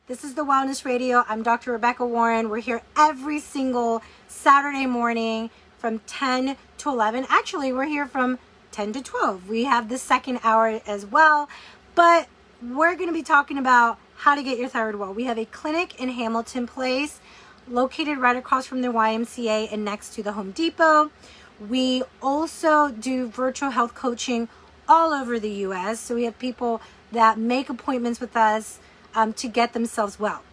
This is the Wellness Radio. I'm Dr. Rebecca Warren. We're here every single Saturday morning from 10 to 11. Actually, we're here from 10 to 12. We have the second hour as well, but we're going to be talking about how to get your thyroid well. We have a clinic in Hamilton Place, located right across from the YMCA and next to the Home Depot. We also do virtual health coaching all over the U.S. So we have people that make appointments with us to get themselves well.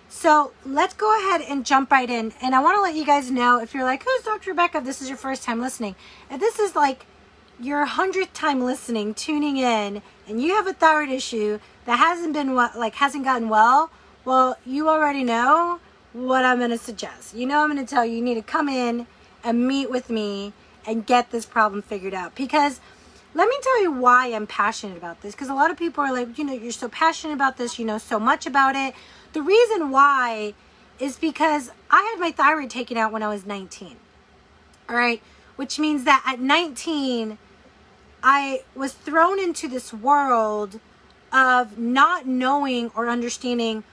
So let's go ahead and jump right in. And I want to let you guys know, if you're like, who's Dr. Rebecca? If this is your first time listening. If this is like your 100th time listening, tuning in, and you have a thyroid issue that hasn't gotten well, you already know what I'm going to suggest. You know, I'm going to tell you, you need to come in and meet with me and get this problem figured out. Because let me tell you why I'm passionate about this. Because a lot of people are like, you're so passionate about this, you know so much about it. The reason why is because I had my thyroid taken out when I was 19. All right. Which means that at 19, I was thrown into this world of not knowing or understanding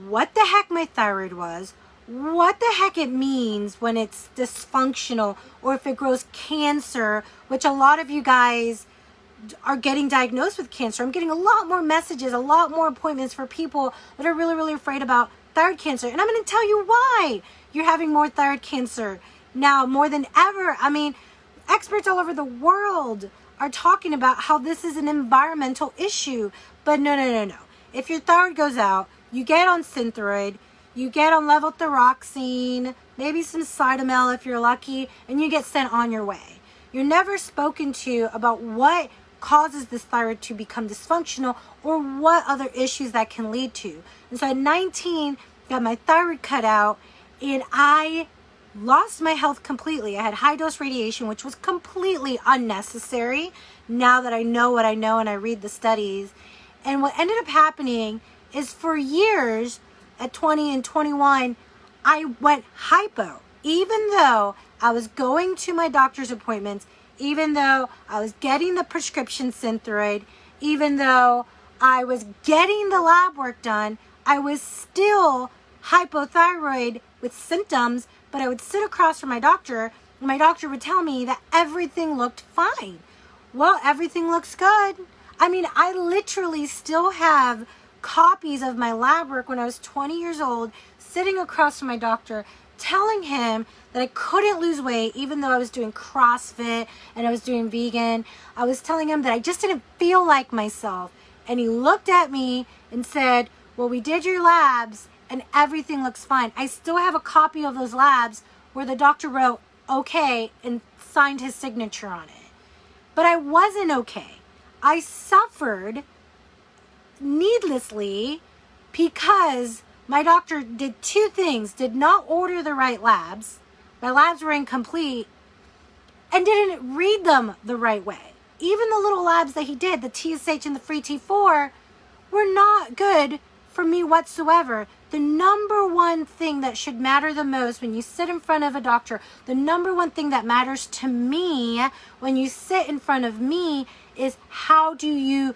what the heck my thyroid was, what the heck it means when it's dysfunctional, or if it grows cancer, which a lot of you guys are getting diagnosed with cancer. I'm getting a lot more messages, a lot more appointments for people that are really, really afraid about thyroid cancer. And I'm going to tell you why you're having more thyroid cancer now more than ever. I mean, experts all over the world are talking about how this is an environmental issue. But no. If your thyroid goes out, you get on Synthroid, you get on levothyroxine, maybe some Cytomel if you're lucky, and you get sent on your way. You're never spoken to about what causes this thyroid to become dysfunctional or what other issues that can lead to. And so at 19, got my thyroid cut out, and I lost my health completely. I had high dose radiation, which was completely unnecessary now that I know what I know and I read the studies. And what ended up happening is for years, at 20 and 21, I went hypo, even though I was going to my doctor's appointments, even though I was getting the prescription Synthroid, even though I was getting the lab work done, I was still hypothyroid with symptoms. But I would sit across from my doctor, and my doctor would tell me that everything looked fine. Well, everything looks good. I mean, I literally still have copies of my lab work when I was 20 years old, sitting across from my doctor, telling him that I couldn't lose weight, even though I was doing CrossFit and I was doing vegan. I was telling him that I just didn't feel like myself. And he looked at me and said, well, we did your labs and everything looks fine. I still have a copy of those labs where the doctor wrote, okay, and signed his signature on it. But I wasn't okay. I suffered needlessly because my doctor did two things: did not order the right labs, my labs were incomplete, and didn't read them the right way. Even the little labs that he did, the TSH and the free T4, were not good for me whatsoever. The number one thing that should matter the most when you sit in front of a doctor, the number one thing that matters to me when you sit in front of me is how do you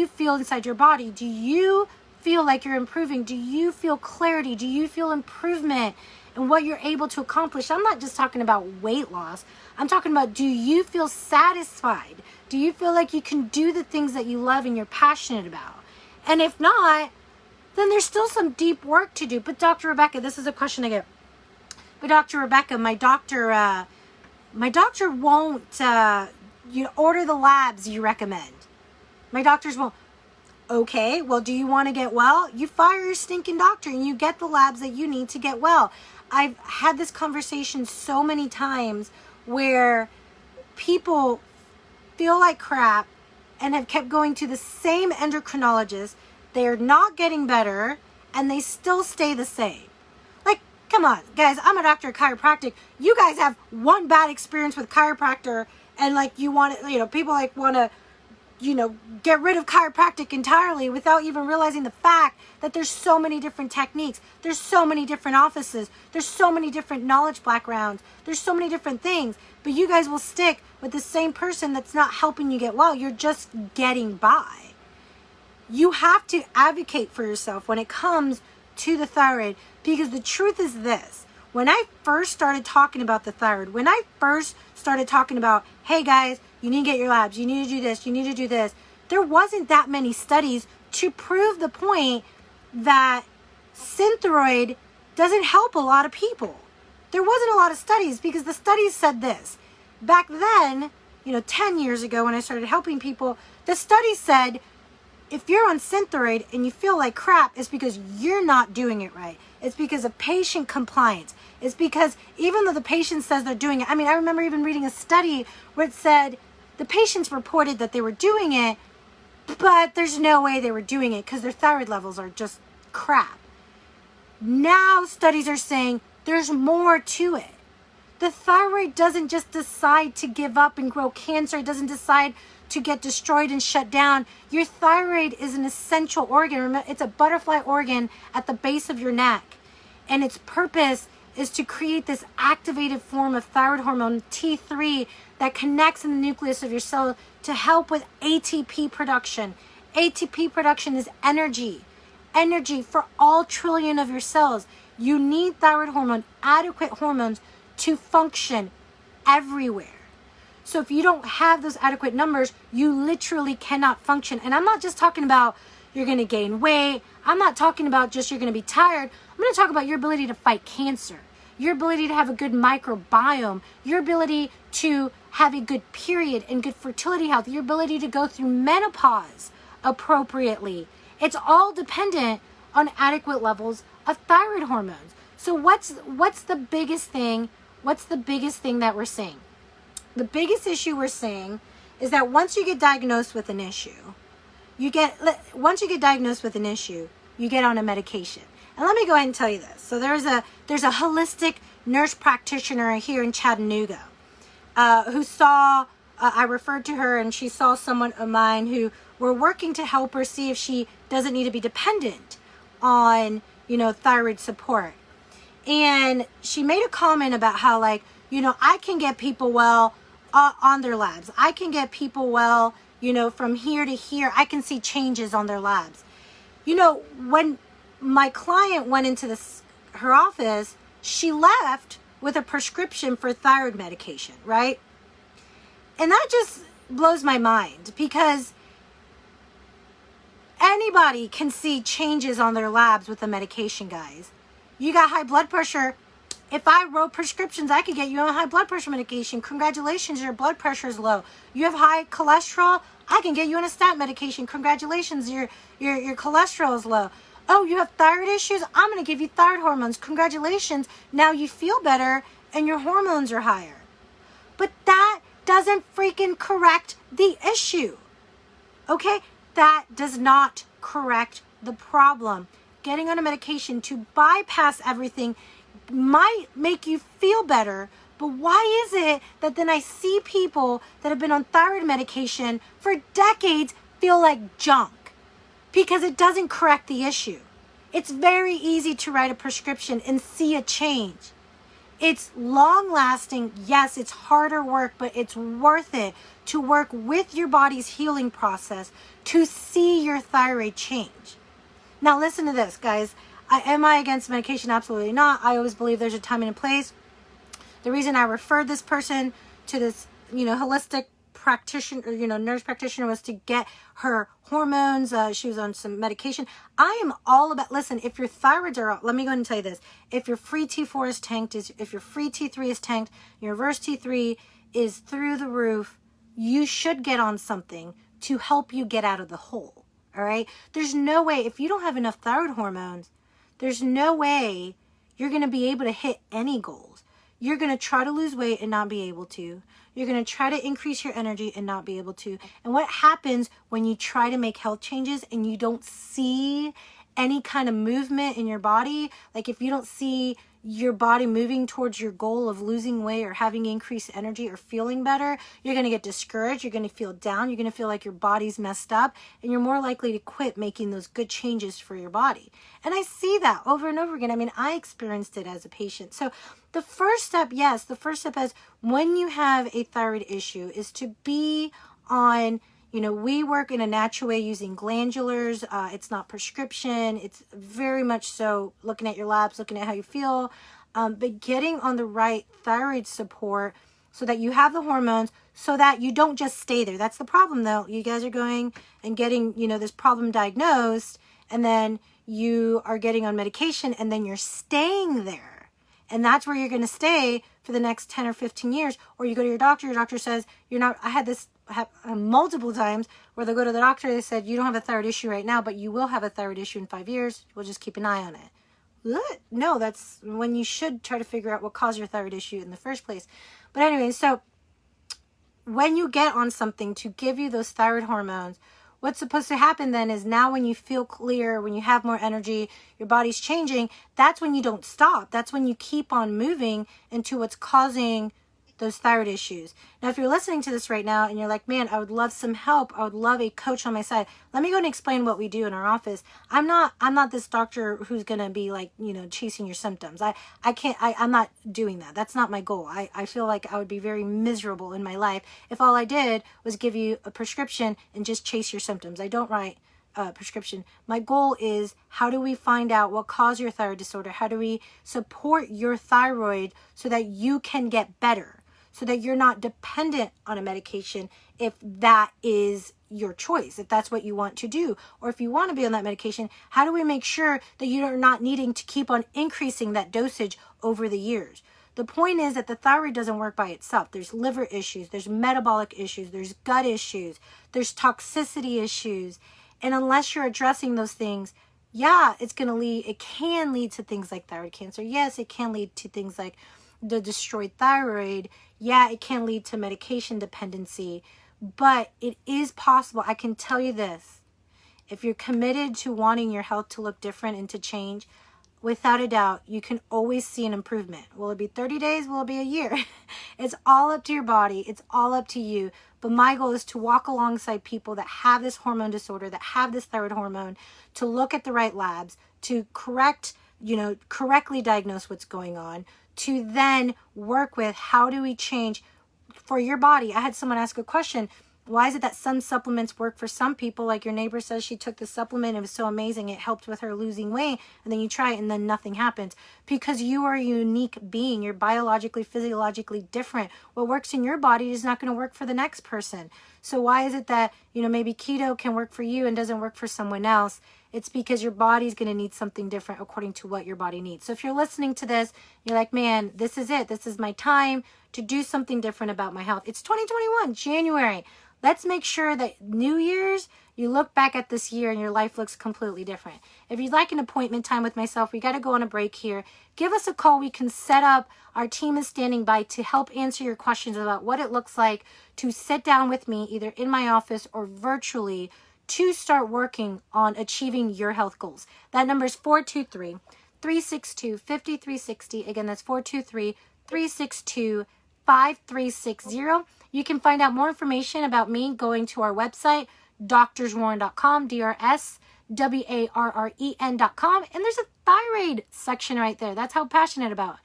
feel inside your body? Do you feel like you're improving? Do you feel clarity? Do you feel improvement in what you're able to accomplish? I'm not just talking about weight loss. I'm talking about, do you feel satisfied? Do you feel like you can do the things that you love and you're passionate about? And if not, then there's still some deep work to do. But Dr. Rebecca, this is a question I get. But Dr. Rebecca, my doctor won't order the labs you recommend. My doctors won't. Okay, well, do you want to get well? You fire your stinking doctor and you get the labs that you need to get well. I've had this conversation so many times where people feel like crap and have kept going to the same endocrinologist. They're not getting better and they still stay the same. Like, come on, guys, I'm a doctor of chiropractic. You guys have one bad experience with chiropractor and you want to, people want to, get rid of chiropractic entirely without even realizing the fact that there's so many different techniques. There's so many different offices. There's so many different knowledge backgrounds. There's so many different things. But you guys will stick with the same person that's not helping you get well. You're just getting by. You have to advocate for yourself when it comes to the thyroid, because the truth is this. When I first started talking about the thyroid, when I first started talking about, hey guys, you need to get your labs, you need to do this, you need to do this, there wasn't that many studies to prove the point that Synthroid doesn't help a lot of people. There wasn't a lot of studies, because the studies said this. Back then, 10 years ago when I started helping people, the study said, if you're on Synthroid and you feel like crap, it's because you're not doing it right. It's because of patient compliance. It's because even though the patient says they're doing it, I remember even reading a study where it said the patients reported that they were doing it, but there's no way they were doing it because their thyroid levels are just crap. Now studies are saying there's more to it. The thyroid doesn't just decide to give up and grow cancer. It doesn't decide to get destroyed and shut down. Your thyroid is an essential organ. Remember, it's a butterfly organ at the base of your neck. And its purpose is to create this activated form of thyroid hormone, T3, that connects in the nucleus of your cell to help with ATP production. ATP production is energy. Energy for all trillion of your cells. You need thyroid hormone, adequate hormones, to function everywhere. So if you don't have those adequate numbers, you literally cannot function. And I'm not just talking about you're going to gain weight. I'm not talking about just you're going to be tired. I'm going to talk about your ability to fight cancer, your ability to have a good microbiome, your ability to have a good period and good fertility health, your ability to go through menopause appropriately. It's all dependent on adequate levels of thyroid hormones. So what's the biggest thing? What's the biggest thing that we're seeing? The biggest issue we're seeing is that once you get diagnosed with an issue, you get on a medication. And let me go ahead and tell you this. So there's a holistic nurse practitioner here in Chattanooga who saw, I referred to her, and she saw someone of mine who were working to help her see if she doesn't need to be dependent on, thyroid support. And she made a comment about how, I can get people well on their labs. I can get people well, from here to here. I can see changes on their labs. When my client went into her office, she left with a prescription for thyroid medication, right? And that just blows my mind, because anybody can see changes on their labs with the medication, guys. You got high blood pressure. If I wrote prescriptions, I could get you on high blood pressure medication. Congratulations, your blood pressure is low. You have high cholesterol, I can get you on a statin medication. Congratulations, your cholesterol is low. Oh, you have thyroid issues? I'm going to give you thyroid hormones. Congratulations, now you feel better and your hormones are higher. But that doesn't freaking correct the issue. Okay? That does not correct the problem. Getting on a medication to bypass everything might make you feel better, but why is it that then I see people that have been on thyroid medication for decades feel like junk? Because it doesn't correct the issue. It's very easy to write a prescription and see a change. It's long lasting. Yes, it's harder work, but it's worth it to work with your body's healing process to see your thyroid change. Now listen to this, guys. Am I against medication? Absolutely not. I always believe there's a time and a place. The reason I referred this person to this, holistic practitioner, nurse practitioner, was to get her hormones. She was on some medication. I am all about, listen, if your thyroids are, let me go ahead and tell you this. If your free T4 is tanked, if your free T3 is tanked, your reverse T3 is through the roof, you should get on something to help you get out of the hole. All right? There's no way, if you don't have enough thyroid hormones, there's no way you're going to be able to hit any goals. You're going to try to lose weight and not be able to. You're going to try to increase your energy and not be able to. And what happens when you try to make health changes and you don't see any kind of movement in your body? Like if you don't see your body moving towards your goal of losing weight or having increased energy or feeling better, you're going to get discouraged. You're going to feel down. You're going to feel like your body's messed up, and you're more likely to quit making those good changes for your body. And I see that over and over again. I experienced it as a patient. So the first step, yes, the first step is when you have a thyroid issue is to be on, You know, we work in a natural way using glandulars. It's not prescription. It's very much so looking at your labs, looking at how you feel, but getting on the right thyroid support so that you have the hormones, so that you don't just stay there. That's the problem, though. You guys are going and getting, you know, this problem diagnosed, and then you are getting on medication, and then you're staying there. And that's where you're going to stay for the next 10 or 15 years. Or you go to your doctor says, you're not, I had this multiple times where they go to the doctor, they said, you don't have a thyroid issue right now, but you will have a thyroid issue in 5 years. We'll just keep an eye on it. What? No, that's when you should try to figure out what caused your thyroid issue in the first place. But anyway, so when you get on something to give you those thyroid hormones, what's supposed to happen then is, now when you feel clear, when you have more energy, your body's changing, that's when you don't stop. That's when you keep on moving into what's causing those thyroid issues. Now, if you're listening to this right now and you're like, man, I would love some help, I would love a coach on my side, let me go and explain what we do in our office. I'm not this doctor who's gonna be like, you know, chasing your symptoms. I'm not doing that. That's not my goal. I feel like I would be very miserable in my life if all I did was give you a prescription and just chase your symptoms. I don't write prescription. My goal is, how do we find out what caused your thyroid disorder? How do we support your thyroid so that you can get better? So that you're not dependent on a medication if that is your choice, if that's what you want to do. Or if you want to be on that medication, how do we make sure that you're not needing to keep on increasing that dosage over the years? The point is that the thyroid doesn't work by itself. There's liver issues, there's metabolic issues, there's gut issues, there's toxicity issues. And unless you're addressing those things, yeah, it can lead to things like thyroid cancer. Yes, it can lead to things like the destroyed thyroid. Yeah, it can lead to medication dependency, but it is possible. I can tell you this, if you're committed to wanting your health to look different and to change, without a doubt, you can always see an improvement. Will it be 30 days? Will it be a year? It's all up to your body. It's all up to you. But my goal is to walk alongside people that have this hormone disorder, that have this thyroid hormone, to look at the right labs, to correctly diagnose what's going on, to then work with, how do we change for your body? I had someone ask a question, why is it that some supplements work for some people? Like your neighbor says she took the supplement, it was so amazing, it helped with her losing weight, and then you try it and then nothing happens. Because you are a unique being. You're biologically, physiologically different. What works in your body is not going to work for the next person. So why is it that, maybe keto can work for you and doesn't work for someone else? It's because your body's going to need something different according to what your body needs. So if you're listening to this, you're like, man, this is it. This is my time to do something different about my health. It's 2021, January. Let's make sure that New Year's, you look back at this year and your life looks completely different. If you'd like an appointment time with myself, we got to go on a break here. Give us a call. We can set up. Our team is standing by to help answer your questions about what it looks like to sit down with me, either in my office or virtually, to start working on achieving your health goals. That number is 423-362-5360. Again, that's 423-362-5360. You can find out more information about me going to our website, drswarren.com, DRSWARREN.com. And there's a thyroid section right there. That's how passionate about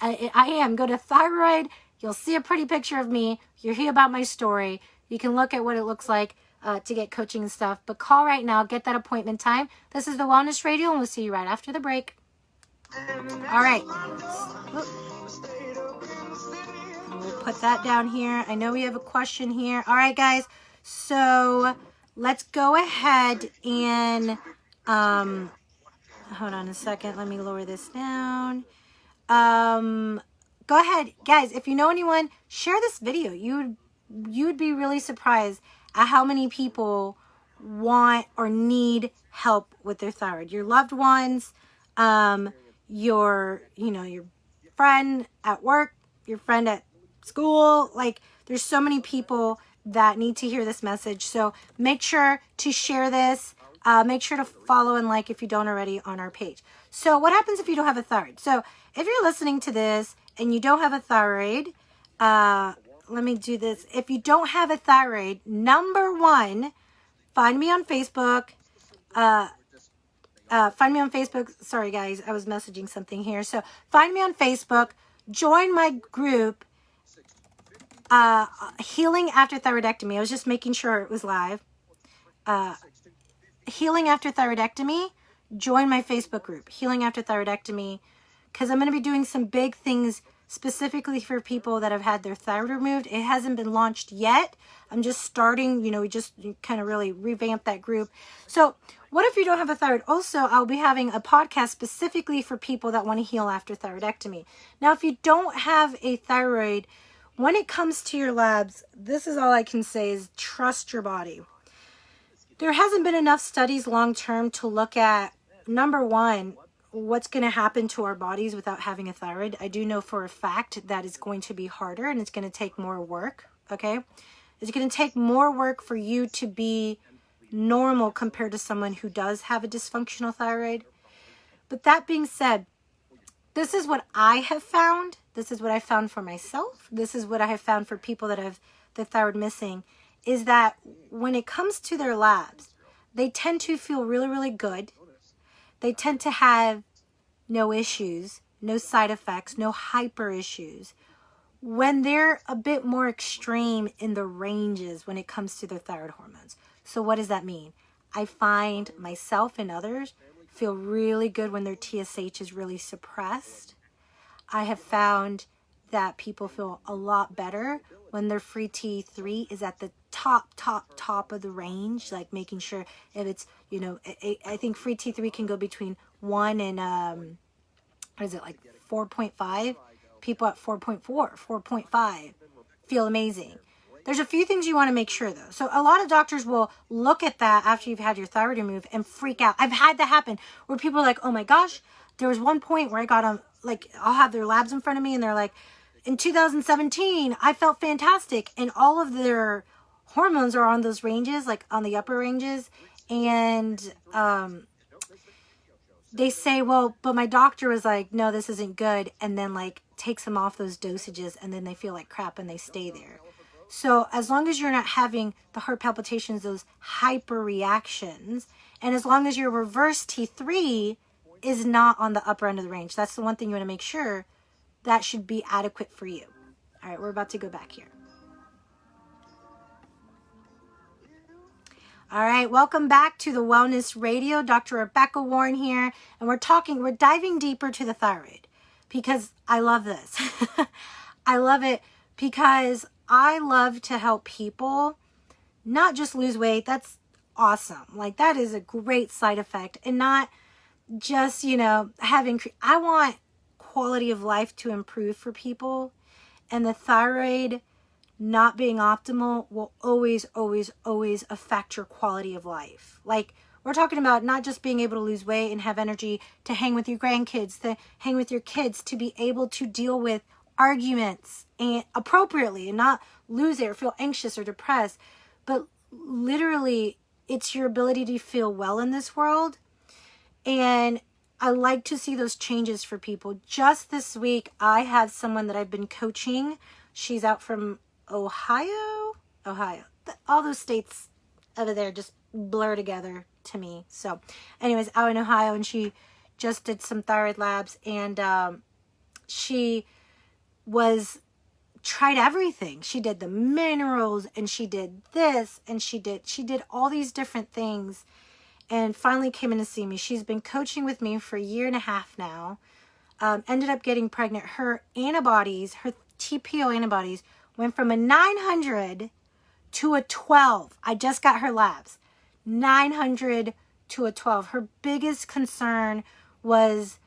I am. Go to Thyroid. You'll see a pretty picture of me. You'll hear about my story. You can look at what it looks like to get coaching and stuff. But call right now. Get that appointment time. This is the Wellness Radio, and we'll see you right after the break. All right. We'll put that down here. I know we have a question here. All right, guys. So let's go ahead and hold on a second. Let me lower this down. Go ahead, guys. If you know anyone, share this video. You'd be really surprised at how many people want or need help with their thyroid. Your loved ones, your friend at work, your friend at school. Like, there's so many people that need to hear this message. So make sure to share this. Make sure to follow and like if you don't already on our page. So what happens if you don't have a thyroid? So if you're listening to this and you don't have a thyroid, let me do this. If you don't have a thyroid, number one, find me on Facebook. Sorry, guys. I was messaging something here. So find me on Facebook. Join my group. Healing after thyroidectomy. I was just making sure it was live. Healing after thyroidectomy. Join my Facebook group, Healing After Thyroidectomy, because I'm going to be doing some big things specifically for people that have had their thyroid removed. It hasn't been launched yet. I'm just starting, we just kind of really revamped that group. So what if you don't have a thyroid? Also, I'll be having a podcast specifically for people that want to heal after thyroidectomy. Now, if you don't have a thyroid, when it comes to your labs, this is all I can say is trust your body. There hasn't been enough studies long-term to look at, number one, what's going to happen to our bodies without having a thyroid. I do know for a fact that it's going to be harder and it's going to take more work, okay? It's going to take more work for you to be normal compared to someone who does have a dysfunctional thyroid. But that being said, this is what I have found. This is what I found for myself. This is what I have found for people that have the thyroid missing, is that when it comes to their labs, they tend to feel really, really good. They tend to have no issues, no side effects, no hyper issues. When they're a bit more extreme in the ranges when it comes to their thyroid hormones. So what does that mean? I find myself and others feel really good when their TSH is really suppressed. I have found that people feel a lot better when their free T3 is at the top of the range, like making sure if it's, I think free T3 can go between 1 and, what is it, like 4.5? People at 4.4, 4.5 feel amazing. There's a few things you want to make sure, though. So a lot of doctors will look at that after you've had your thyroid removed and freak out. I've had that happen where people are like, oh my gosh, there was one point where I got them, I'll have their labs in front of me and they're like, in 2017, I felt fantastic. And all of their hormones are on those ranges, like on the upper ranges. And they say, well, but my doctor was like, no, this isn't good. And then takes them off those dosages and then they feel like crap and they stay there. So as long as you're not having the heart palpitations, those hyper reactions, and as long as your reverse T3 is not on the upper end of the range, that's the one thing you want to make sure. That should be adequate for you. All right, we're about to go back here. All right, welcome back to the Wellness Radio. Dr. Rebecca Warren here, and we're diving deeper to the thyroid because I love this. I love it because I love to help people not just lose weight. That's awesome. That is a great side effect, and not just, I want quality of life to improve for people, and the thyroid not being optimal will always, always, always affect your quality of life. We're talking about not just being able to lose weight and have energy to hang with your grandkids, to hang with your kids, to be able to deal with arguments and appropriately and not lose it or feel anxious or depressed. But literally, it's your ability to feel well in this world. And I like to see those changes for people. Just this week, I have someone that I've been coaching. She's out from Ohio. All those states over there just blur together to me. So anyways, out in Ohio, and she just did some thyroid labs, and she tried everything. She did the minerals, and she did this, and she did all these different things. And finally came in to see me. She's been coaching with me for a year and a half now. Ended up getting pregnant. Her antibodies, her TPO antibodies, went from a 900 to a 12. I just got her labs. 900 to a 12. Her biggest concern was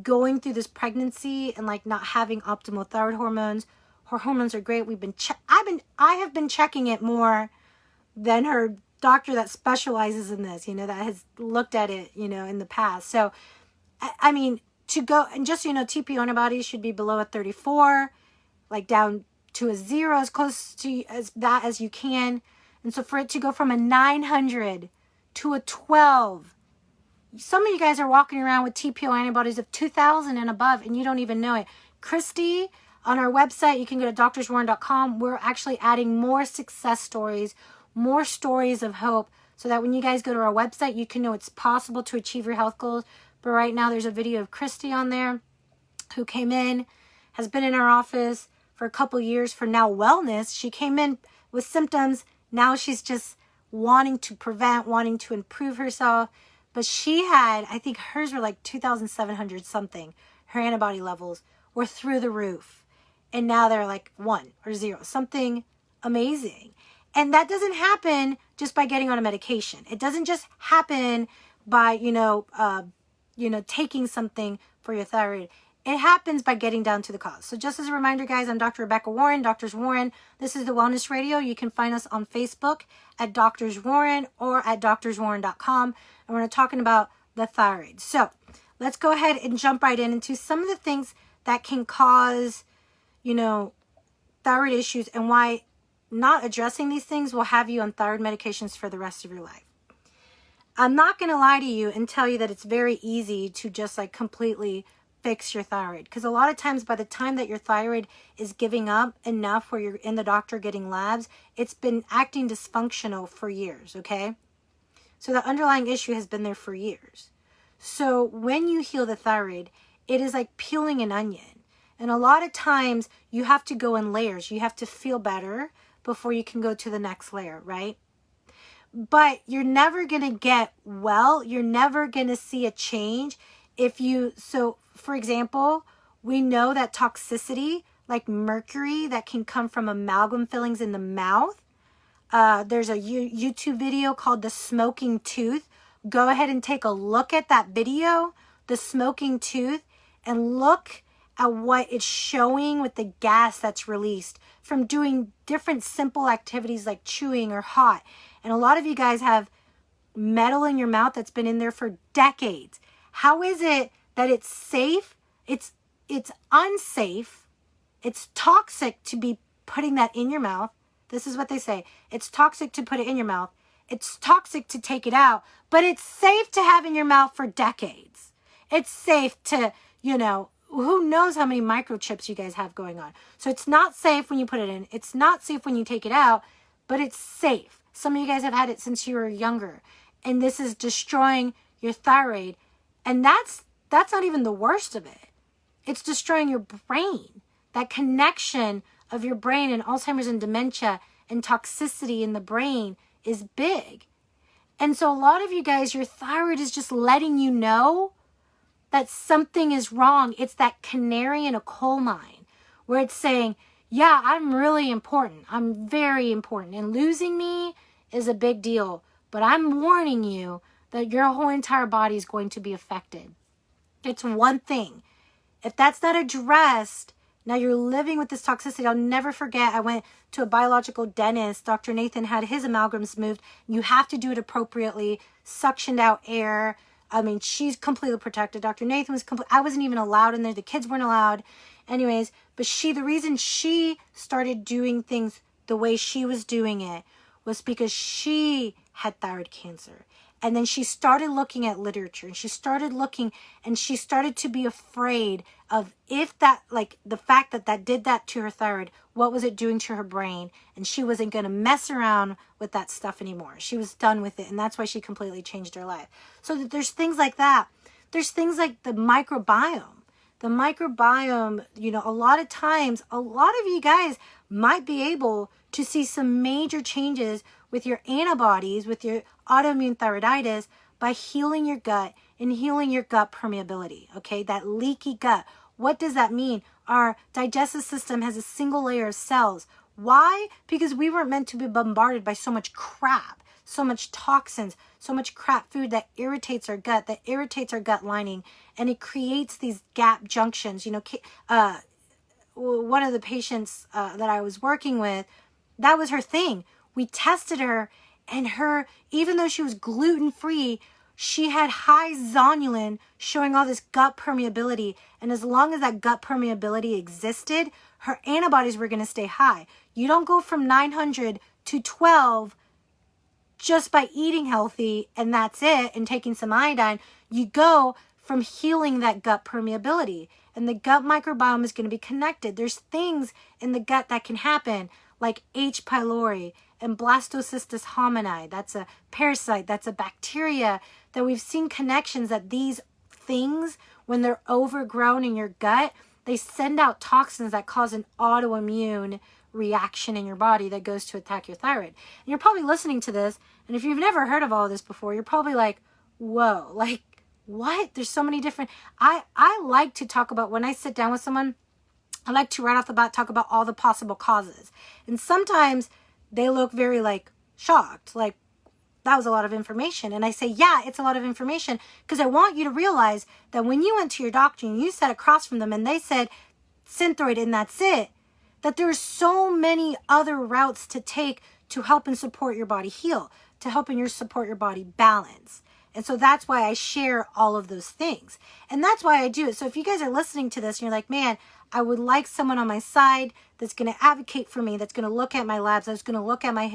going through this pregnancy and not having optimal thyroid hormones. Her hormones are great. I have been checking it more than her doctor that specializes in this, that has looked at it, in the past. So, I mean, to go, and just, TPO antibodies should be below a 34, down to a 0, as close to that as you can. And so for it to go from a 900 to a 12, some of you guys are walking around with TPO antibodies of 2,000 and above, and you don't even know it. Christy, on our website, you can go to drswarren.com. We're actually adding more success stories, more stories of hope, so that when you guys go to our website, you can know it's possible to achieve your health goals. But right now, there's a video of Christy on there who came in, has been in our office for a couple years for now wellness. She came in with symptoms. Now she's just wanting to prevent, wanting to improve herself. But she had, I think hers were like 2,700 something. Her antibody levels were through the roof. And now they're like 1 or 0, something amazing. And that doesn't happen just by getting on a medication. It doesn't just happen by, taking something for your thyroid. It happens by getting down to the cause. So just as a reminder, guys, I'm Dr. Rebecca Warren, Doctors Warren. This is the Wellness Radio. You can find us on Facebook at Doctors Warren or at doctorswarren.com. And we're talking about the thyroid. So let's go ahead and jump right into some of the things that can cause, thyroid issues and why not addressing these things will have you on thyroid medications for the rest of your life. I'm not going to lie to you and tell you that it's very easy to just like completely fix your thyroid. Because a lot of times by the time that your thyroid is giving up enough where you're in the doctor getting labs, it's been acting dysfunctional for years, okay? So the underlying issue has been there for years. So when you heal the thyroid, it is like peeling an onion. And a lot of times you have to go in layers. You have to feel better before you can go to the next layer, right? But you're never going to get well. You're never going to see a change so for example, we know that toxicity like mercury that can come from amalgam fillings in the mouth. There's a YouTube video called The Smoking Tooth. Go ahead and take a look at that video, The Smoking Tooth, and look at what it's showing with the gas that's released from doing different simple activities like chewing or hot. And a lot of you guys have metal in your mouth that's been in there for decades. How is it that it's safe? It's unsafe. It's toxic to be putting that in your mouth. This is what they say. It's toxic to put it in your mouth. It's toxic to take it out, but it's safe to have in your mouth for decades. It's safe to, who knows how many microchips you guys have going on. So it's not safe when you put it in. It's not safe when you take it out, but it's safe. Some of you guys have had it since you were younger, and this is destroying your thyroid. And that's not even the worst of it. It's destroying your brain. That connection of your brain and Alzheimer's and dementia and toxicity in the brain is big. And so a lot of you guys, your thyroid is just letting you know that something is wrong. It's that canary in a coal mine where it's saying, yeah, I'm really important. I'm very important. And losing me is a big deal. But I'm warning you that your whole entire body is going to be affected. It's one thing. If that's not addressed, now you're living with this toxicity. I'll never forget, I went to a biological dentist. Dr. Nathan had his amalgams moved. You have to do it appropriately, suctioned out air. I mean, she's completely protected. Dr. Nathan was I wasn't even allowed in there. The kids weren't allowed. Anyways, but the reason she started doing things the way she was doing it was because she had thyroid cancer. And then she started looking at literature, and she started looking, and she started to be afraid of if that, like the fact that did that to her thyroid, what was it doing to her brain? And she wasn't going to mess around with that stuff anymore. She was done with it. And that's why she completely changed her life. So there's things like that. There's things like the microbiome. The microbiome, a lot of times, a lot of you guys might be able to see some major changes with your antibodies, with your autoimmune thyroiditis, by healing your gut and healing your gut permeability, okay? That leaky gut. What does that mean? Our digestive system has a single layer of cells. Why? Because we weren't meant to be bombarded by so much crap, so much toxins, so much crap food that irritates our gut, that irritates our gut lining, and it creates these gap junctions. One of the patients that I was working with, that was her thing. We tested her, and even though she was gluten-free, she had high zonulin showing all this gut permeability. And as long as that gut permeability existed, her antibodies were going to stay high. You don't go from 900 to 12 just by eating healthy and that's it, and taking some iodine. You go from healing that gut permeability. And the gut microbiome is going to be connected. There's things in the gut that can happen, like H. pylori and blastocystis homini. That's a parasite, that's a bacteria, that we've seen connections that these things, when they're overgrown in your gut, they send out toxins that cause an autoimmune reaction in your body that goes to attack your thyroid. And you're probably listening to this, and if you've never heard of all this before, you're probably like, whoa, like, what? There's so many different... I like to talk about, when I sit down with someone, I like to right off the bat talk about all the possible causes. And sometimes they look very like shocked, like, that was a lot of information. And I say, yeah, it's a lot of information, because I want you to realize that when you went to your doctor and you sat across from them and they said Synthroid and that's it, that there's so many other routes to take to help and support your body heal, to help and support your body balance. And so that's why I share all of those things. And that's why I do it. So if you guys are listening to this and you're like, man, I would like someone on my side that's going to advocate for me, that's going to look at my labs, that's going to look at my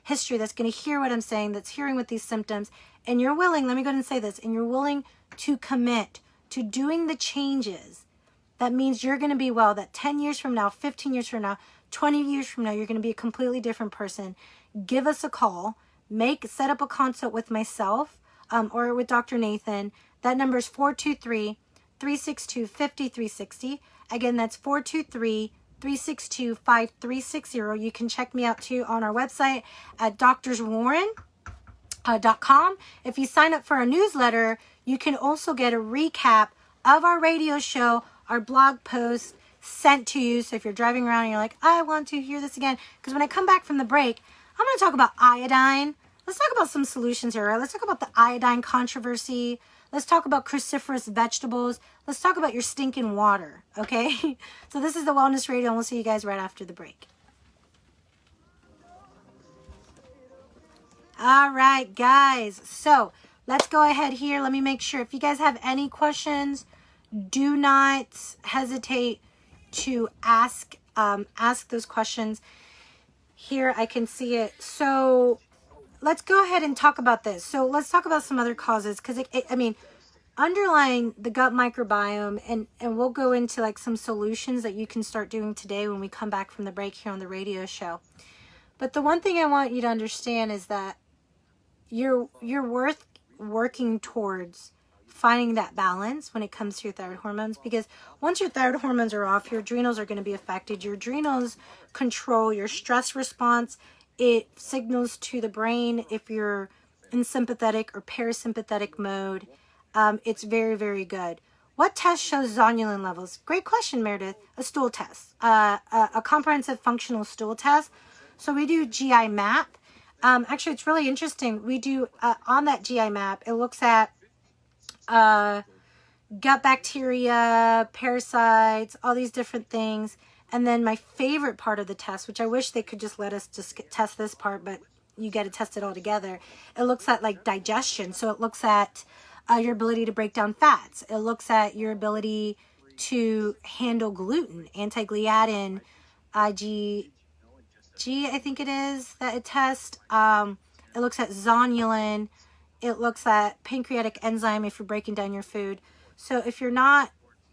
history, that's going to hear what I'm saying, that's hearing with these symptoms, and you're willing, let me go ahead and say this, and you're willing to commit to doing the changes, that means you're going to be well, that 10 years from now, 15 years from now, 20 years from now, you're going to be a completely different person. Give us a call, set up a consult with myself or with Dr. Nathan. That number is 423-362-5360. Again, that's 423-362-5360. You can check me out too on our website at doctorswarren.com. If you sign up for our newsletter, you can also get a recap of our radio show, our blog post sent to you. So if you're driving around and you're like, I want to hear this again, because when I come back from the break, I'm going to talk about iodine. Let's talk about some solutions here, right? Let's talk about the iodine controversy. Let's talk about cruciferous vegetables. Let's talk about your stinking water, okay? So this is the Wellness Radio, and we'll see you guys right after the break. All right, guys. So let's go ahead here. Let me make sure. If you guys have any questions, do not hesitate to ask those questions. Here, I can see it. So let's go ahead and talk about this. So let's talk about some other causes, because I mean, underlying the gut microbiome, and we'll go into like some solutions that you can start doing today when we come back from the break here on the radio show. But the one thing I want you to understand is that you're worth working towards finding that balance when it comes to your thyroid hormones, because once your thyroid hormones are off, your adrenals are going to be affected. Your adrenals control your stress response. It signals to the brain if you're in sympathetic or parasympathetic mode. It's very, very good. What test shows zonulin levels? Great question, Meredith. A stool test, a comprehensive functional stool test. So we do GI map. Actually, it's really interesting. We do, on that GI map, it looks at gut bacteria, parasites, all these different things. And then my favorite part of the test, which I wish they could just let us test this part, but you get to test it all together. It looks at like digestion. So it looks at your ability to break down fats. It looks at your ability to handle gluten, anti-gliadin, IgG, I think it is, that it tests. It looks at zonulin. It looks at pancreatic enzyme if you're breaking down your food. So if you're not,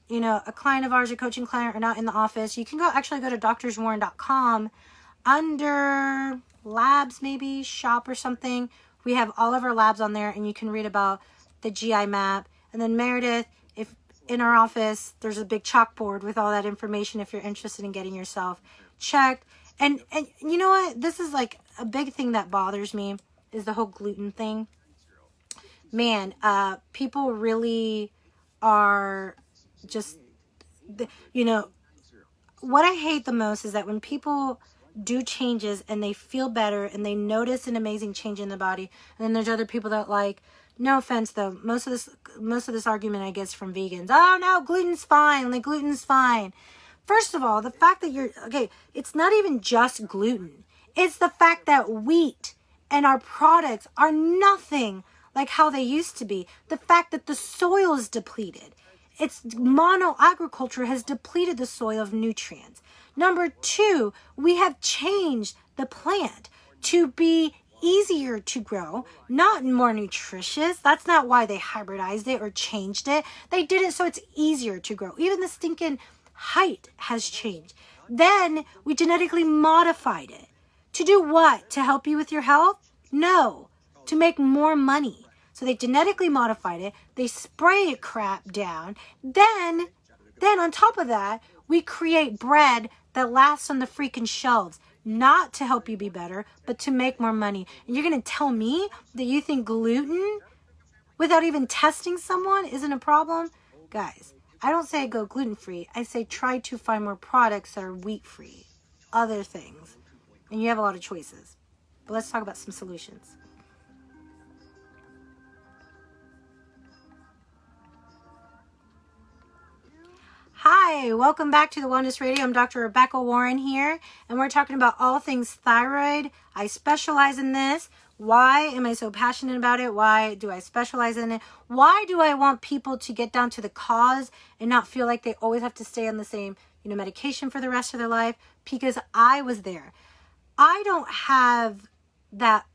you know, a client of ours, a coaching client, or not in the office, you can actually go to doctorswarren.com under labs, maybe shop or something. We have all of our labs on there, and you can read about the GI map. And then Meredith, if in our office, there's a big chalkboard with all that information if you're interested in getting yourself checked. And you know what? This is like a big thing that bothers me, is the whole gluten thing. Man, people really are just, you know, what I hate the most is that when people do changes and they feel better and they notice an amazing change in the body, and then there's other people that, like, no offense though, most of this argument I guess from vegans. Oh no, gluten's fine. Like, gluten's fine. First of all, the fact that it's not even just gluten. It's the fact that wheat and our products are nothing like how they used to be. The fact that the soil is depleted. It's mono agriculture has depleted the soil of nutrients. Number two, we have changed the plant to be easier to grow, not more nutritious. That's not why they hybridized it or changed it. They did it so it's easier to grow. Even the stinking height has changed. Then we genetically modified it. To do what? To help you with your health? No. To make more money. So they genetically modified it. They spray crap down. Then Then on top of that, we create bread that lasts on the freaking shelves, not to help you be better, but to make more money. And you're going to tell me that you think gluten, without even testing someone, isn't a problem? Guys, I don't say go gluten-free. I say try to find more products that are wheat-free, other things. And you have a lot of choices. But let's talk about some solutions. Hi, welcome back to the Wellness Radio. I'm Dr. Rebecca Warren here, and we're talking about all things thyroid. I specialize in this. Why am I so passionate about it? Why do I specialize in it? Why do I want people to get down to the cause and not feel like they always have to stay on the same, medication for the rest of their life? Because I was there. I don't have that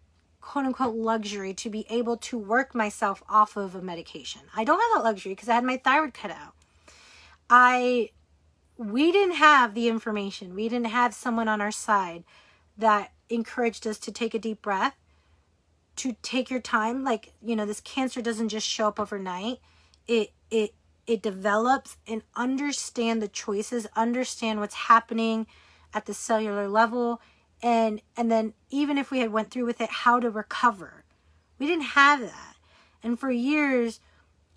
quote unquote luxury to be able to work myself off of a medication. I don't have that luxury because I had my thyroid cut out. We didn't have the information. We didn't have someone on our side that encouraged us to take a deep breath, to take your time. Like, this cancer doesn't just show up overnight. It develops, and understand the choices, understand what's happening at the cellular level. And then even if we had went through with it, how to recover. We didn't have that. And for years,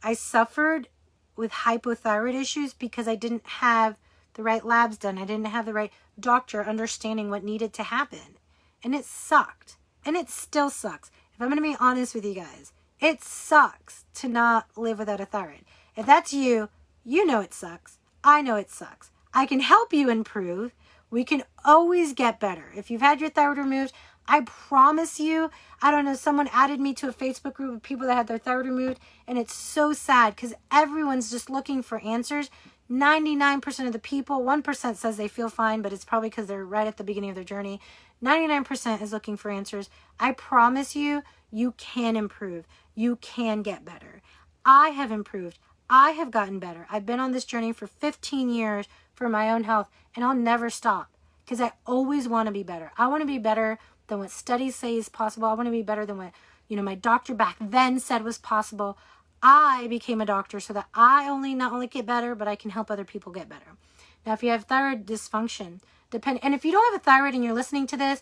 I suffered with hypothyroid issues because I didn't have the right labs done. I didn't have the right doctor understanding what needed to happen. And it sucked. And it still sucks. If I'm going to be honest with you guys, it sucks to not live without a thyroid. If that's you, you know it sucks. I know it sucks. I can help you improve. We can always get better. If you've had your thyroid removed, I promise you, I don't know, someone added me to a Facebook group of people that had their thyroid removed, and it's so sad because everyone's just looking for answers. 99% of the people, 1% says they feel fine, but it's probably because they're right at the beginning of their journey. 99% is looking for answers. I promise you, you can improve. You can get better. I have improved. I have gotten better. I've been on this journey for 15 years for my own health, and I'll never stop because I always want to be better. I want to be better than what studies say is possible. I want to be better than what, my doctor back then said was possible. I became a doctor so that I not only get better, but I can help other people get better. Now, if you have thyroid dysfunction, and if you don't have a thyroid and you're listening to this,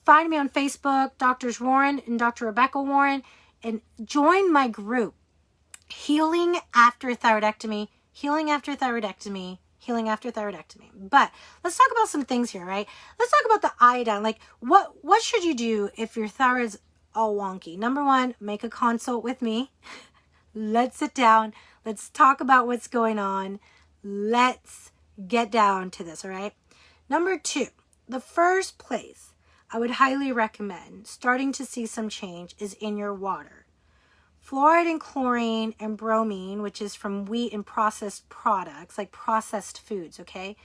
find me on Facebook, Drs. Warren and Dr. Rebecca Warren, and join my group, Healing After Thyroidectomy, Healing After Thyroidectomy, Healing After Thyroidectomy. But let's talk about some things here, right? Let's talk about the iodine. Like, what should you do if your thyroid's all wonky? Number one, make a consult with me. Let's sit down. Let's talk about what's going on. Let's get down to this, all right? Number two, the first place I would highly recommend starting to see some change is in your water. Fluoride and chlorine and bromine, which is from wheat and processed products, like processed foods, okay?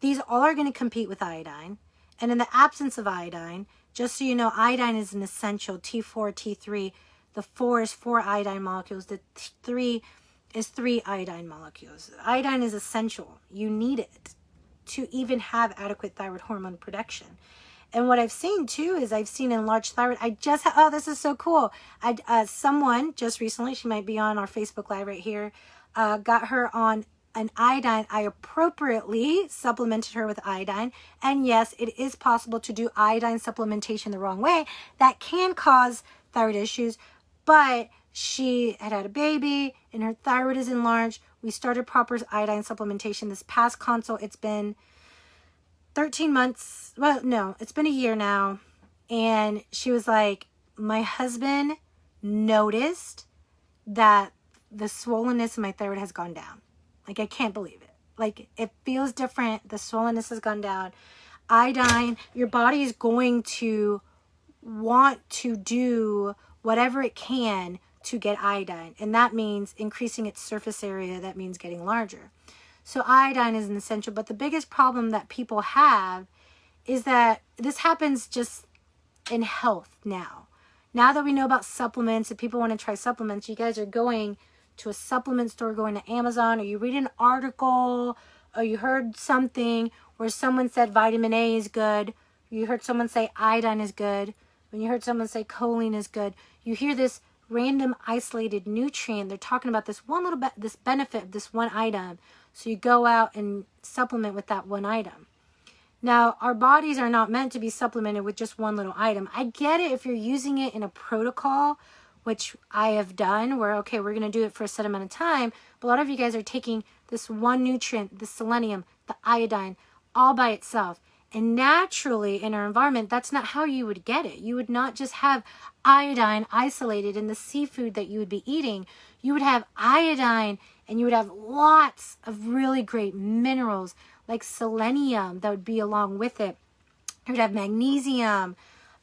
These all are going to compete with iodine. And in the absence of iodine, just so you know, iodine is an essential, T4, T3. The 4 is 4 iodine molecules. The 3 is 3 iodine molecules. Iodine is essential. You need it to even have adequate thyroid hormone production. And what I've seen too is I've seen enlarged thyroid. Oh, this is so cool. Someone just recently, she might be on our Facebook Live right here, got her on an iodine. I appropriately supplemented her with iodine. And yes, it is possible to do iodine supplementation the wrong way. That can cause thyroid issues, but she had a baby and her thyroid is enlarged. We started proper iodine supplementation. This past consult, it's been 13 months. Well, no, it's been a year now. And she was like, my husband noticed that the swollenness in my thyroid has gone down. Like, I can't believe it. Like, it feels different. The swollenness has gone down. Iodine, your body is going to want to do whatever it can to get iodine. And that means increasing its surface area. That means getting larger. So iodine is an essential. But the biggest problem that people have is that this happens just in health now. Now that we know about supplements, if people want to try supplements, you guys are going to a supplement store, going to Amazon, or you read an article, or you heard something where someone said vitamin A is good. You heard someone say iodine is good. When you heard someone say choline is good, you hear this random isolated nutrient. They're talking about this one little this benefit of this one item. So you go out and supplement with that one item. Now, our bodies are not meant to be supplemented with just one little item. I get it if you're using it in a protocol, which I have done, where, okay, we're going to do it for a set amount of time. But a lot of you guys are taking this one nutrient, the selenium, the iodine, all by itself. And naturally, in our environment, that's not how you would get it. You would not just have iodine isolated in the seafood that you would be eating. You would have iodine, and you would have lots of really great minerals, like selenium that would be along with it. You would have magnesium.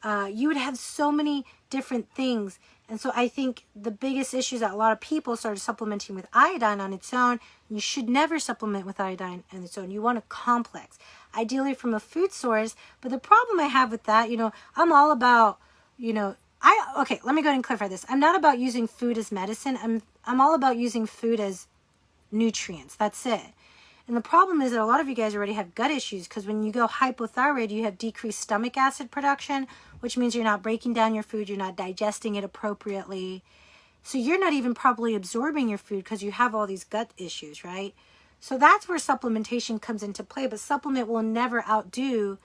You would have so many different things. And so I think the biggest issue is that a lot of people started supplementing with iodine on its own. You should never supplement with iodine on its own. You want a complex, ideally from a food source. But the problem I have with that, I'm all about, okay, let me go ahead and clarify this. I'm not about using food as medicine. I'm all about using food as nutrients. That's it. And the problem is that a lot of you guys already have gut issues, because when you go hypothyroid, you have decreased stomach acid production, which means you're not breaking down your food, you're not digesting it appropriately. So you're not even properly absorbing your food because you have all these gut issues, right? So that's where supplementation comes into play, but supplement will never outdo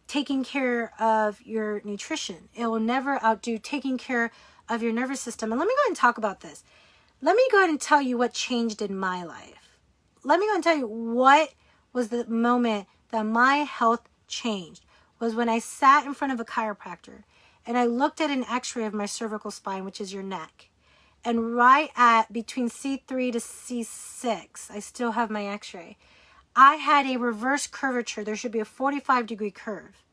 taking care of your nutrition. It will never outdo taking care of your nervous system. And let me go ahead and talk about this. Let me go ahead and tell you what changed in my life. Let me go and tell you what was the moment that my health changed. Was when I sat in front of a chiropractor and I looked at an x-ray of my cervical spine, which is your neck. And right at between C3 to C6, I still have my x-ray, I had a reverse curvature. There should be a 45-degree curve.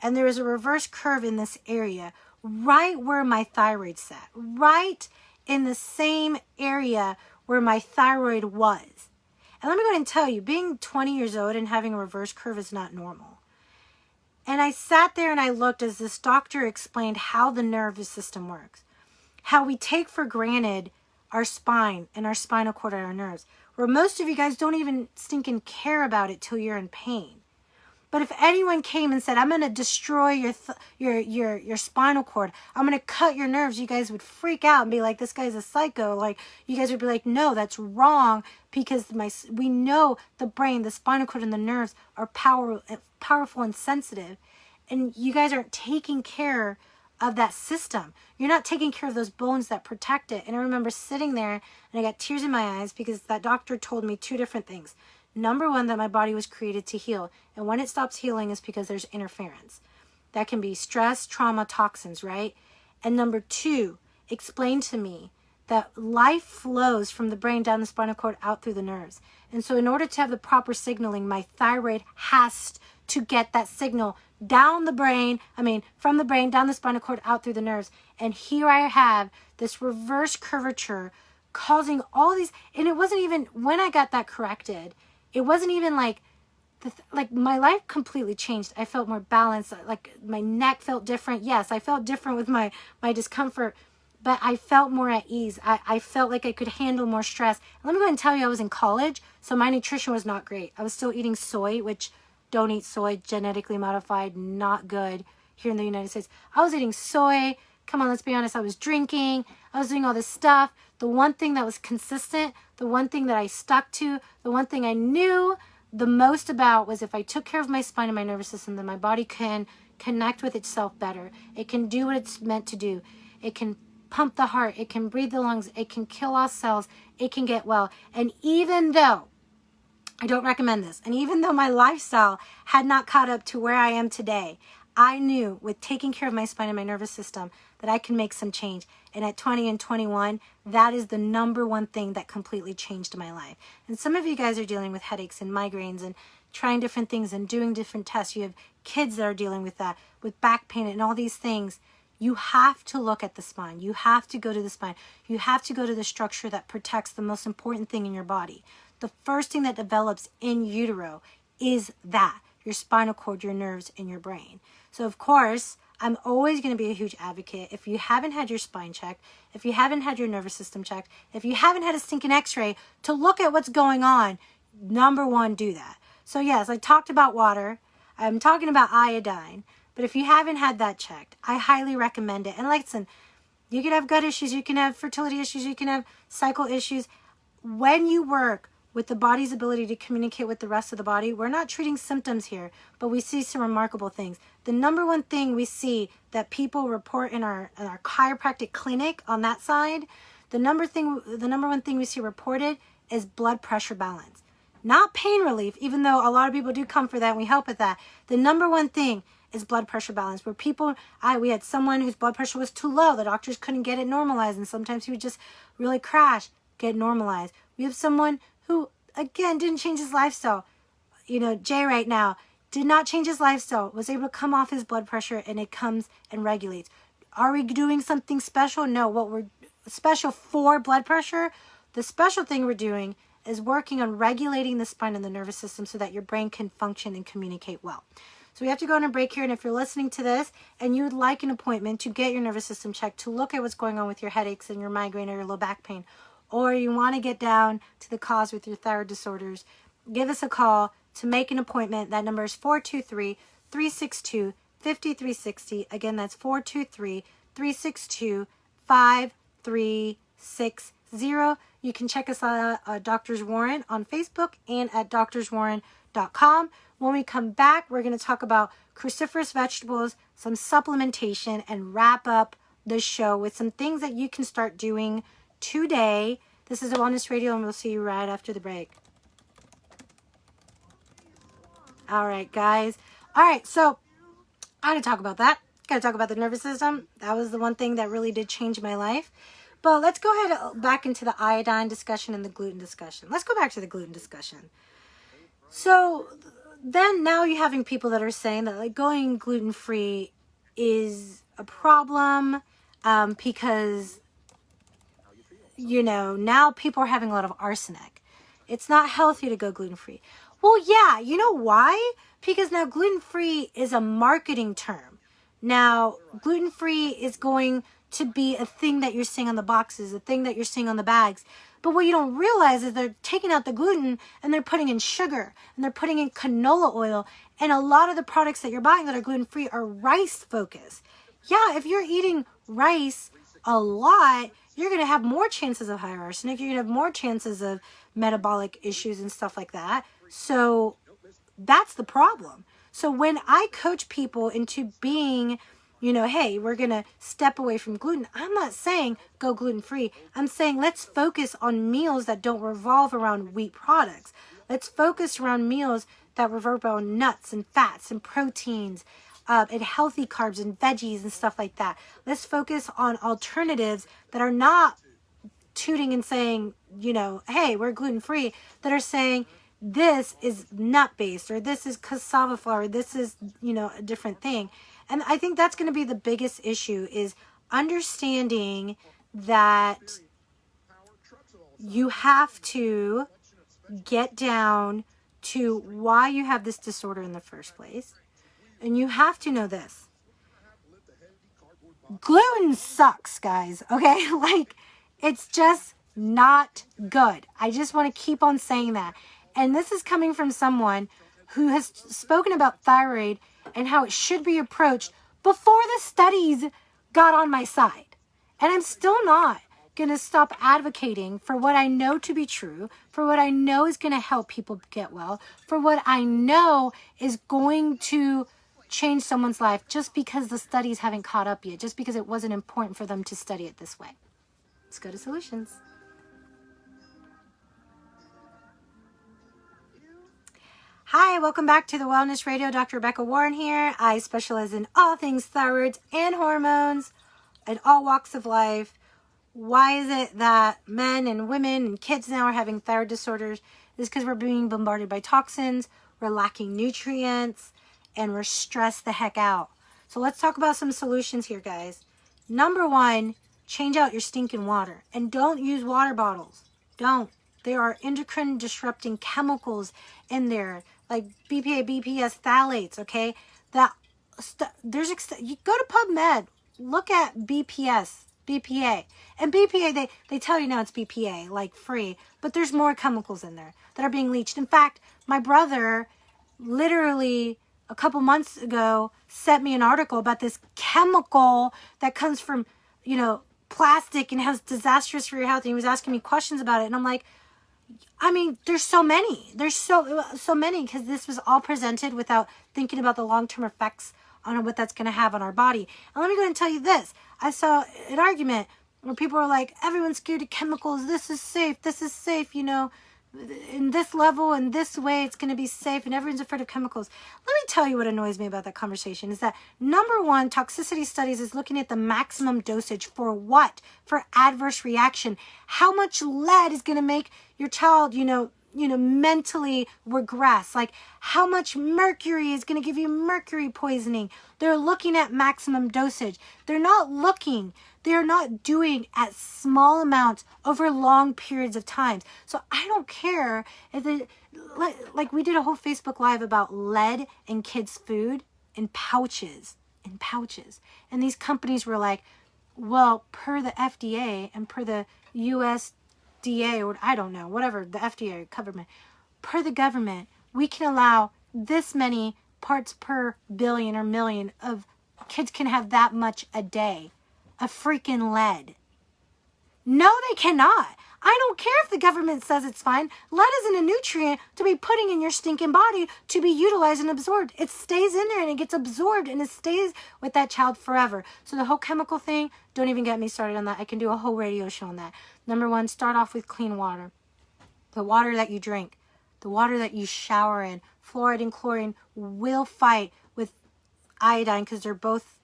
And there is a reverse curve in this area, right where my thyroid sat, right in the same area where my thyroid was. And let me go ahead and tell you, being 20 years old and having a reverse curve is not normal. And I sat there and I looked as this doctor explained how the nervous system works. How we take for granted our spine and our spinal cord and our nerves. Where most of you guys don't even stinking care about it till you're in pain. But if anyone came and said, I'm going to destroy your spinal cord, I'm going to cut your nerves, you guys would freak out and be like, this guy's a psycho. Like, you guys would be like, no, that's wrong, because we know the brain, the spinal cord, and the nerves are powerful and sensitive. And you guys aren't taking care of that system. You're not taking care of those bones that protect it. And I remember sitting there and I got tears in my eyes because that doctor told me two different things. Number one, that my body was created to heal. And when it stops healing is because there's interference. That can be stress, trauma, toxins, right? And number two, explain to me that life flows from the brain down the spinal cord out through the nerves. And so in order to have the proper signaling, my thyroid has to get that signal down the brain, from the brain, down the spinal cord, out through the nerves. And here I have this reverse curvature causing all these, and it wasn't even, when I got that corrected, it wasn't even like my life completely changed. I felt more balanced. Like my neck felt different. Yes, I felt different with my discomfort, but I felt more at ease. I felt like I could handle more stress. And let me go ahead and tell you, I was in college, so my nutrition was not great. I was still eating soy, which don't eat soy, genetically modified, not good here in the United States. I was eating soy. Come on, let's be honest. I was drinking. I was doing all this stuff. The one thing that was consistent, the one thing that I stuck to, the one thing I knew the most about was if I took care of my spine and my nervous system, then my body can connect with itself better. It can do what it's meant to do. It can pump the heart. It can breathe the lungs. It can kill off cells. It can get well. And even though I don't recommend this, and even though my lifestyle had not caught up to where I am today, I knew with taking care of my spine and my nervous system that I can make some change. And at 20 and 21, that is the number one thing that completely changed my life. And some of you guys are dealing with headaches and migraines and trying different things and doing different tests. You have kids that are dealing with that, with back pain and all these things. You have to look at the spine. You have to go to the spine. You have to go to the structure that protects the most important thing in your body. The first thing that develops in utero is that, your spinal cord, your nerves, and your brain. So of course, I'm always going to be a huge advocate. If you haven't had your spine checked, if you haven't had your nervous system checked, if you haven't had a stinking x-ray to look at what's going on, number one, do that. So yes, I talked about water. I'm talking about iodine. But if you haven't had that checked, I highly recommend it. And listen, you can have gut issues, you can have fertility issues, you can have cycle issues. When you work with the body's ability to communicate with the rest of the body. We're not treating symptoms here, but we see some remarkable things. The number one thing we see that people report in our chiropractic clinic on that side, the number one thing we see reported is blood pressure balance. Not pain relief, even though a lot of people do come for that and we help with that. The number one thing is blood pressure balance, where we had someone whose blood pressure was too low. The doctors couldn't get it normalized, and sometimes he would just really crash, get normalized. We have someone who, again, didn't change his lifestyle. Jay right now did not change his lifestyle, was able to come off his blood pressure, and it comes and regulates. Are we doing something special? No. What we're special for blood pressure, the special thing we're doing is working on regulating the spine and the nervous system so that your brain can function and communicate well. So we have to go on a break here, and if you're listening to this and you would like an appointment to get your nervous system checked, to look at what's going on with your headaches and your migraine or your low back pain, or you want to get down to the cause with your thyroid disorders, give us a call to make an appointment. That number is 423-362-5360. Again, that's 423-362-5360. You can check us out at Doctors Warren on Facebook and at doctorswarren.com. When we come back, we're going to talk about cruciferous vegetables, some supplementation, and wrap up the show with some things that you can start doing today. This is Wellness Radio, and we'll see you right after the break. All right, guys. All right, so I got to talk about that. Got to talk about the nervous system. That was the one thing that really did change my life. But let's go ahead back into the iodine discussion and the gluten discussion. Let's go back to the gluten discussion. So then now you're having people that are saying that like going gluten-free is a problem because, now people are having a lot of arsenic. It's not healthy to go gluten-free. Well, yeah, you know why? Because now gluten-free is a marketing term. Now, gluten-free is going to be a thing that you're seeing on the boxes, a thing that you're seeing on the bags. But what you don't realize is they're taking out the gluten and they're putting in sugar and they're putting in canola oil. And a lot of the products that you're buying that are gluten-free are rice focused. Yeah, if you're eating rice a lot, you're going to have more chances of higher arsenic. You're going to have more chances of metabolic issues and stuff like that. So that's the problem. So when I coach people into being, hey, we're going to step away from gluten, I'm not saying go gluten-free. I'm saying let's focus on meals that don't revolve around wheat products. Let's focus around meals that revolve around nuts and fats and proteins and healthy carbs and veggies and stuff like that. Let's focus on alternatives that are not tooting and saying, hey, we're gluten-free, that are saying this is nut-based or this is cassava flour, this is, a different thing. And I think that's going to be the biggest issue, is understanding that you have to get down to why you have this disorder in the first place. And you have to know this. Gluten sucks, guys. Okay? It's just not good. I just want to keep on saying that. And this is coming from someone who has spoken about thyroid and how it should be approached before the studies got on my side. And I'm still not going to stop advocating for what I know to be true, for what I know is going to help people get well, for what I know is going to change someone's life, just because the studies haven't caught up yet, just because it wasn't important for them to study it this way. Let's go to solutions. Hi, welcome back to the Wellness Radio. Dr. Rebecca Warren here. I specialize in all things thyroid and hormones in all walks of life. Why is it that men and women and kids now are having thyroid disorders? It's because we're being bombarded by toxins, we're lacking nutrients, and we're stressed the heck out. So let's talk about some solutions here, guys. Number one, change out your stinking water. And don't use water bottles. Don't. There are endocrine disrupting chemicals in there, like BPA, BPS, phthalates, okay? You go to PubMed, look at BPA. And BPA, they tell you now it's BPA, like free, but there's more chemicals in there that are being leached. In fact, my brother literally a couple months ago sent me an article about this chemical that comes from, plastic and has disastrous for your health. And he was asking me questions about it. And I'm like, I mean, there's so many. There's so many, because this was all presented without thinking about the long-term effects on what that's going to have on our body. And let me go ahead and tell you this. I saw an argument where people were like, everyone's scared of chemicals. This is safe, you know, in this level, in this way, it's going to be safe, and everyone's afraid of chemicals. Let me tell you what annoys me about that conversation is that, number one, toxicity studies is looking at the maximum dosage for what? For adverse reaction. How much lead is going to make your child, you know, mentally regress? Like, how much mercury is going to give you mercury poisoning? They're looking at maximum dosage. They're not doing at small amounts over long periods of time. So I don't care if it, like we did a whole Facebook Live about lead in kids' food in pouches. And these companies were like, well, per the FDA and per the USDA, or I don't know, whatever, the FDA government, per the government, we can allow this many parts per billion or million of kids can have that much a day of freaking lead. No, they cannot. I don't care if the government says it's fine. Lead isn't a nutrient to be putting in your stinking body to be utilized and absorbed. It stays in there and it gets absorbed and it stays with that child forever. So the whole chemical thing, don't even get me started on that. I can do a whole radio show on that. Number one, start off with clean water. The water that you drink, the water that you shower in. Fluoride and chlorine will fight with iodine because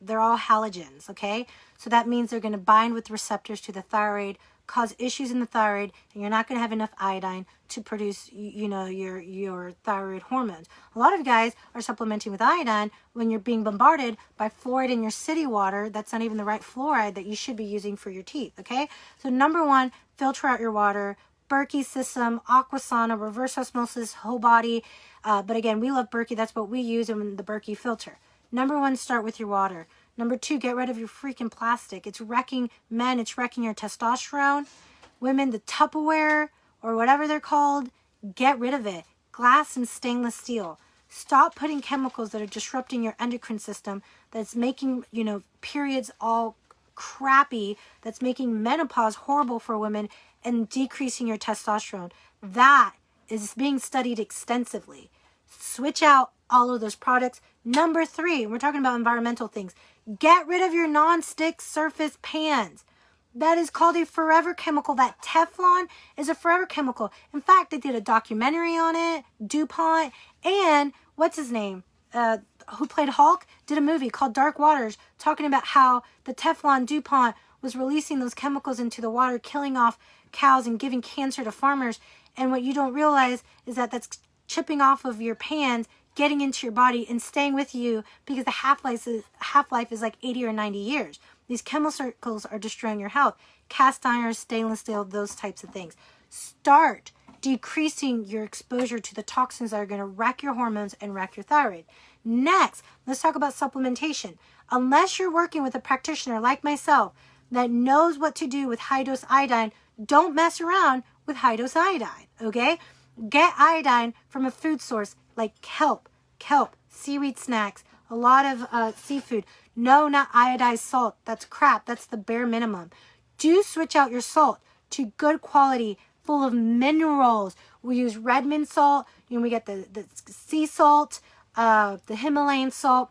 they're all halogens, okay? So that means they're going to bind with receptors to the thyroid, cause issues in the thyroid, and you're not going to have enough iodine to produce, you know, your thyroid hormones. A lot of guys are supplementing with iodine when you're being bombarded by fluoride in your city water. That's not even the right fluoride that you should be using for your teeth, okay? So number one, filter out your water. Berkey system, aquasana, reverse osmosis, whole body. But again, we love Berkey. That's what we use in the Berkey filter. Number one, start with your water. Number two, get rid of your freaking plastic. It's wrecking men. It's wrecking your testosterone. Women, the Tupperware or whatever they're called, get rid of it. Glass and stainless steel. Stop putting chemicals that are disrupting your endocrine system, that's making, you know, periods all crappy, that's making menopause horrible for women and decreasing your testosterone. That is being studied extensively. Switch out all of those products. Number three, we're talking about environmental things. Get rid of your non-stick surface pans. That is called a forever chemical. That Teflon is a forever chemical. In fact, they did a documentary on it, DuPont, and what's his name? Who played Hulk, did a movie called Dark Waters, talking about how the Teflon DuPont was releasing those chemicals into the water, killing off cows and giving cancer to farmers. And what you don't realize is that that's chipping off of your pans, getting into your body and staying with you, because the half-life is like 80 or 90 years. These chemicals are destroying your health. Cast iron, stainless steel, those types of things. Start decreasing your exposure to the toxins that are going to wreck your hormones and wreck your thyroid. Next, let's talk about supplementation. Unless you're working with a practitioner like myself that knows what to do with high-dose iodine, don't mess around with high-dose iodine, okay? Get iodine from a food source like kelp, seaweed snacks, a lot of seafood. No, not iodized salt. That's crap. That's the bare minimum. Do switch out your salt to good quality, full of minerals. We use Redmond salt. You know, we get the sea salt, the Himalayan salt.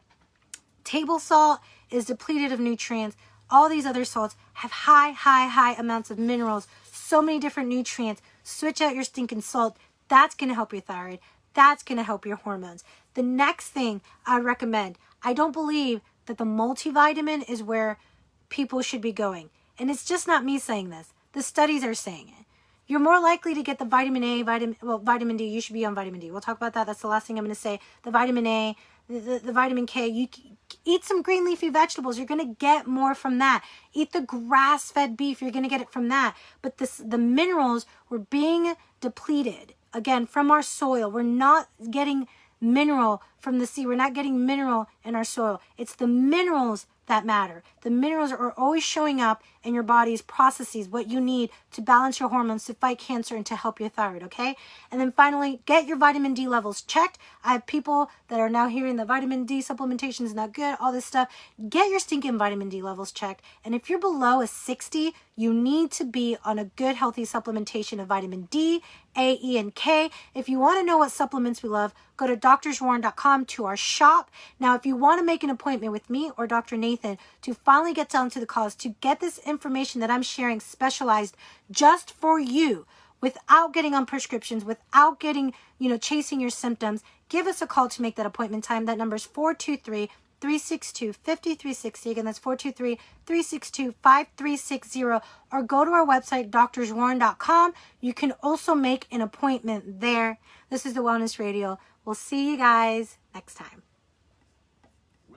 Table salt is depleted of nutrients. All these other salts have high amounts of minerals. So many different nutrients. Switch out your stinking salt. That's going to help your thyroid. That's going to help your hormones. The next thing I recommend, I don't believe that the multivitamin is where people should be going. And it's just not me saying this. The studies are saying it. You're more likely to get the vitamin A, vitamin D. You should be on vitamin D. We'll talk about that. That's the last thing I'm going to say. The vitamin A, the vitamin K. You eat some green leafy vegetables. You're going to get more from that. Eat the grass-fed beef. You're going to get it from that. But the minerals were being depleted, again, from our soil. We're not getting mineral from the sea. We're not getting mineral in our soil. It's the minerals that matter. The minerals are always showing up and your body's processes, what you need to balance your hormones, to fight cancer, and to help your thyroid, okay? And then finally, get your vitamin D levels checked. I have people that are now hearing that vitamin D supplementation is not good, all this stuff. Get your stinking vitamin D levels checked. And if you're below a 60, you need to be on a good, healthy supplementation of vitamin D, A, E, and K. If you want to know what supplements we love, go to drswarren.com to our shop. Now, if you want to make an appointment with me or Dr. Nathan to finally get down to the cause, to get this information that I'm sharing specialized just for you, without getting on prescriptions, without getting, chasing your symptoms, give us a call to make that appointment time. That number is 423-362-5360. Again, that's 423-362-5360. Or go to our website, drswarren.com. You can also make an appointment there. This is the Wellness Radio. We'll see you guys next time.